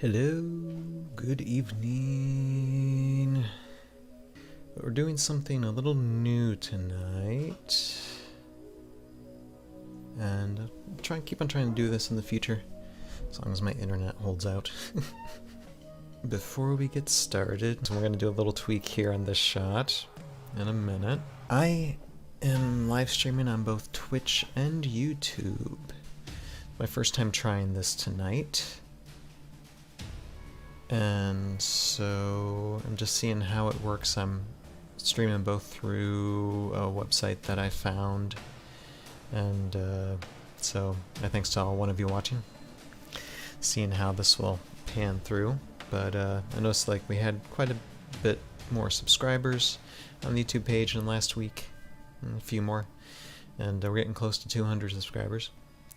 Hello, good evening. We're doing something a little new tonight, and I'll keep on trying to do this in the future, as long as my internet holds out. Before we get started, we're going to do a little tweak here on this shot in a minute. I am live streaming on both Twitch and YouTube. My first time trying this tonight. And so I'm just seeing how it works. I'm streaming both through a website that I found, and so my thanks to all one of you watching, seeing how this will pan through. But I noticed like we had quite a bit more subscribers on the YouTube page than last week, and a few more, and we're getting close to 200 subscribers.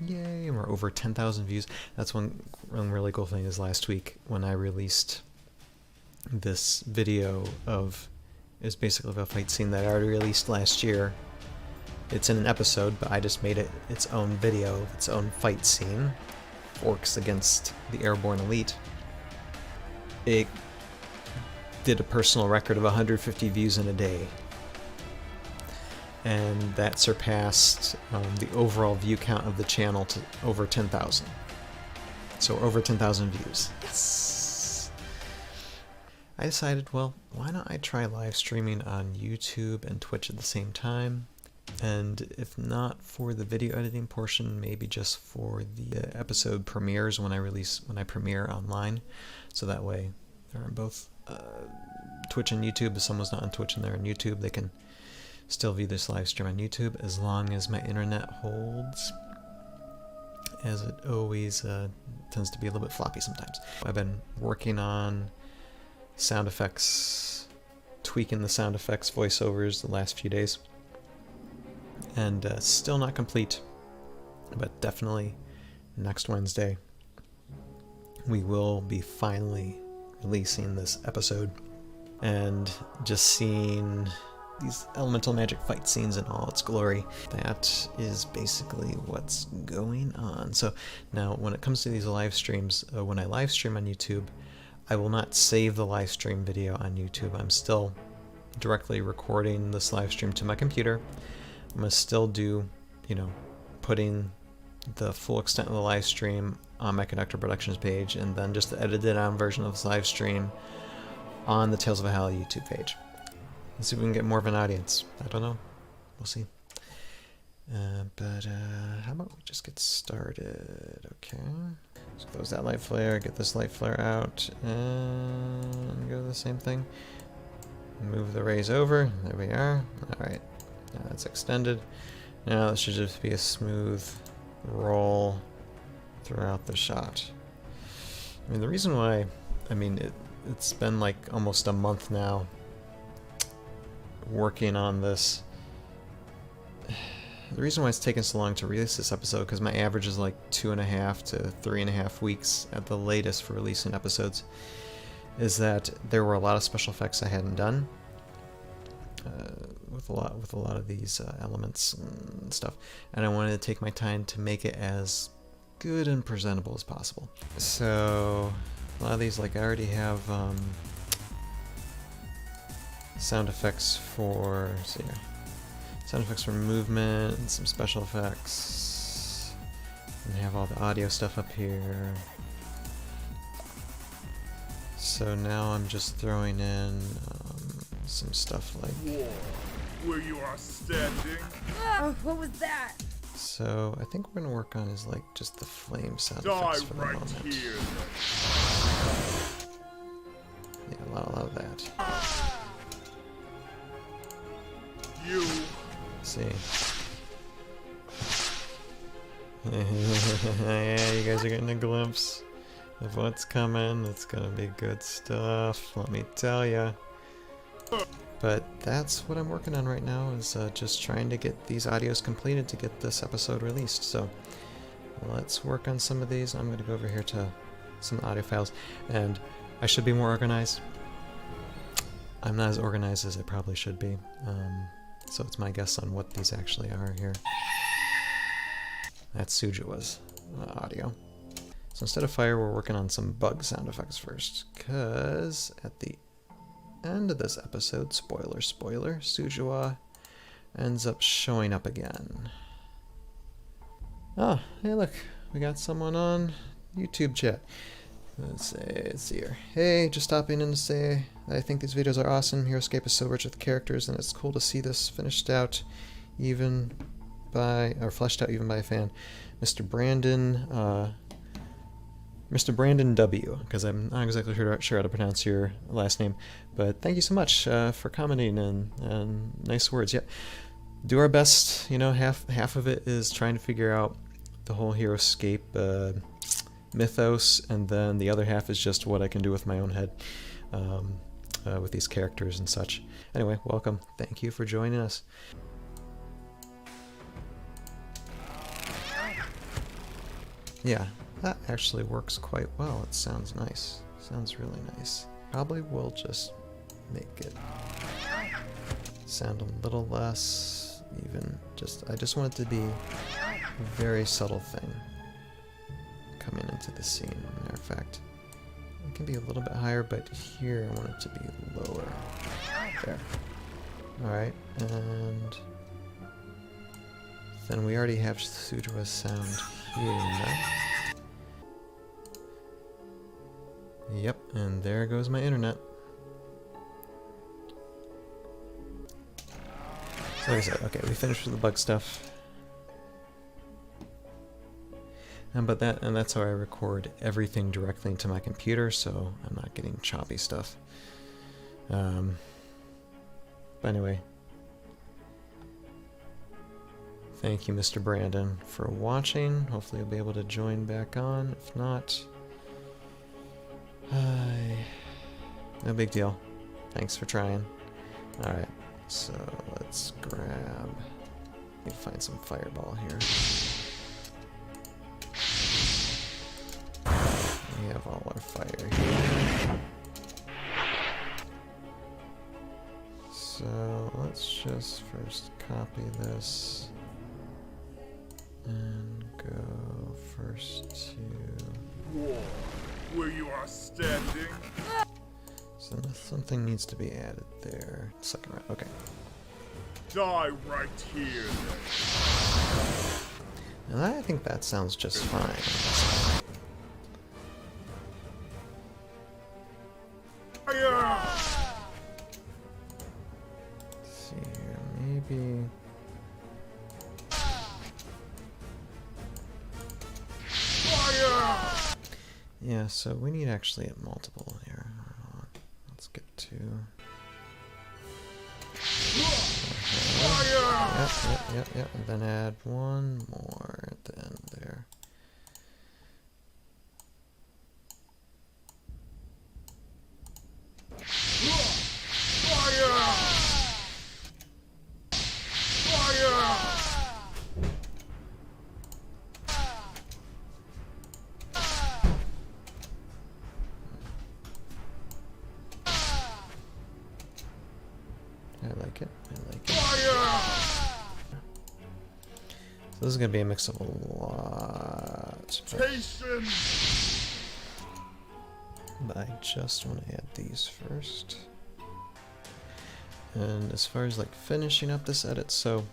Yay, and we're over 10,000 views. That's one really cool thing is last week when I released this video is basically a fight scene that I already released last year. It's in an episode, but I just made it its own video, its own fight scene. Orcs against the Airborne Elite. It did a personal record of 150 views in a day. And that surpassed the overall view count of the channel to over 10,000. So over 10,000 views. Yes! I decided, well, why not I try live streaming on YouTube and Twitch at the same time? And if not for the video editing portion, maybe just for the episode premieres when I premiere online. So that way they're on both Twitch and YouTube. If someone's not on Twitch and they're on YouTube, they can still view this live stream on YouTube as long as my internet holds, as it always tends to be a little bit floppy sometimes. I've been working on sound effects, tweaking the sound effects voiceovers the last few days, and still not complete, but definitely next Wednesday we will be finally releasing this episode. And just seeing these elemental magic fight scenes in all its glory. That is basically what's going on. So now when it comes to these live streams, when I live stream on YouTube, I will not save the live stream video on YouTube. I'm still directly recording this live stream to my computer. I'm going to still do, putting the full extent of the live stream on my Conductor Productions page, and then just the edited on version of this live stream on the Tales of Valhalla YouTube page. Let's see if we can get more of an audience. I don't know. We'll see. But how about we just get started? Okay. So close that light flare, get this light flare out, and go to the same thing. Move the rays over. There we are. Alright. Now that's extended. Now this should just be a smooth roll throughout the shot. I mean, the reason why, it's been like almost a month now working on this. The reason why it's taken so long to release this episode, because my average is like 2.5 to 3.5 weeks at the latest for releasing episodes, is that there were a lot of special effects I hadn't done with a lot of these elements and stuff, and I wanted to take my time to make it as good and presentable as possible. So a lot of these, like I already have sound effects for, sound effects for movement and some special effects, and have all the audio stuff up here. So now I'm just throwing in some stuff like where you are standing. Oh, what was that? So I think we're gonna work on is like just the flame sound effects for the moment. Here. Yeah, a lot of that. You. See. Yeah, you guys are getting a glimpse of what's coming. It's gonna be good stuff, let me tell ya. But that's what I'm working on right now, is just trying to get these audios completed to get this episode released. So let's work on some of these. I'm gonna go over here to some audio files, and I should be more organized. I'm not as organized as I probably should be. So it's my guess on what these actually are here. That's Sujawa's audio. So instead of fire, we're working on some bug sound effects first, because at the end of this episode, spoiler, Sujiwa ends up showing up again. Oh, hey look, we got someone on YouTube chat. Let's see here. Hey, just stopping in to say that I think these videos are awesome. Heroscape is so rich with characters, and it's cool to see this fleshed out even by a fan. Mr. Brandon W, because I'm not exactly sure how to pronounce your last name, but thank you so much for commenting and nice words. Yeah, do our best. You know, half of it is trying to figure out the whole Heroscape mythos, and then the other half is just what I can do with my own head with these characters and such. Anyway, welcome. Thank you for joining us. Yeah, that actually works quite well. It sounds nice. Sounds really nice. Probably will just make it sound a little less even. I just want it to be a very subtle thing coming into the scene. Matter of fact, it can be a little bit higher, but here I want it to be lower. There. Alright, and then we already have Sujiwa's sound here. Yep, and there goes my internet. So like I said, okay, we finished with the bug stuff. And that's how I record everything directly into my computer, so I'm not getting choppy stuff. But anyway, thank you, Mr. Brandon, for watching. Hopefully you'll be able to join back on. If not, no big deal. Thanks for trying. Alright, so let's grab... Need to find some fireball here. We have all our fire here. So let's just first copy this and go first to War, where you are standing. So something needs to be added there. Second round, okay. Die right here. And I think that sounds just fine. Fire! Let's see here, maybe. Fire! Yeah, so we need actually a multiple here. Let's get to. Fire! Yep. And then add one more at the end there. Fire! Fire! I like it. Fire! So this is going to be a mix of a lot. But I just want to add these first. And as far as like finishing up this edit, so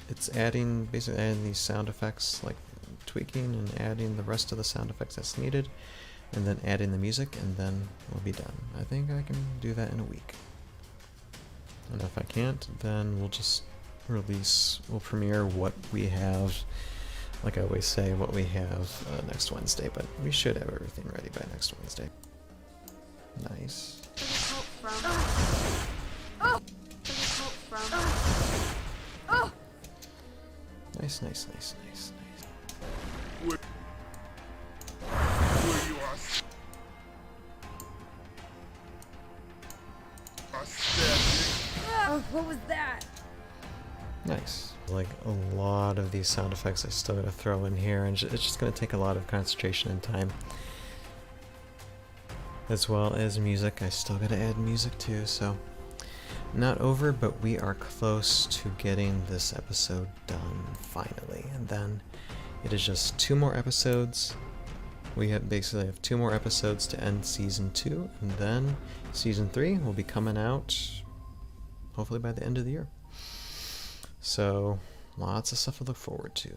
it's basically adding these sound effects, like tweaking and adding the rest of the sound effects that's needed, and then adding the music, and then we'll be done. I think I can do that in a week. And if I can't, then we'll just we'll premiere what we have, like I always say, what we have next Wednesday, but we should have everything ready by next Wednesday. Nice. Nice. Where you are standing. Oh, what was that? Nice. Like a lot of these sound effects I still gotta throw in here, and it's just gonna take a lot of concentration and time. As well as music, I still gotta add music too, so not over, but we are close to getting this episode done finally. And then it is just 2 more episodes, We basically have 2 more episodes to end Season 2, and then Season 3 will be coming out hopefully by the end of the year. So, lots of stuff to look forward to.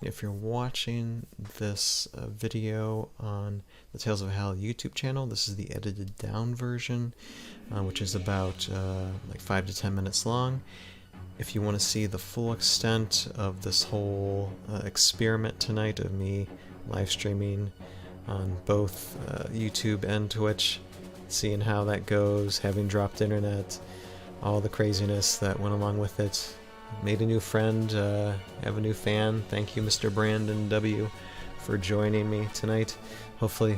If you're watching this video on the Tales of Valhalla YouTube channel, this is the edited down version, which is about like 5 to 10 minutes long. If you want to see the full extent of this whole experiment tonight of me live streaming on both YouTube and Twitch, seeing how that goes, having dropped internet, all the craziness that went along with it. Made a new friend, have a new fan. Thank you, Mr. Brandon W, for joining me tonight. Hopefully,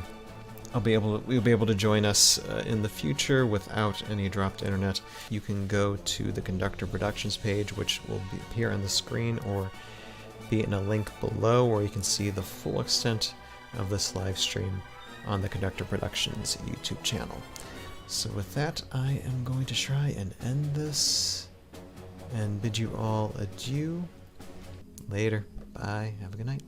you'll be able to join us in the future without any dropped internet. You can go to the Conductor Productions page, which will appear on the screen, or be in a link below, where you can see the full extent of this live stream on the Conductor Productions YouTube channel. So with that, I am going to try and end this and bid you all adieu. Later. Bye. Have a good night.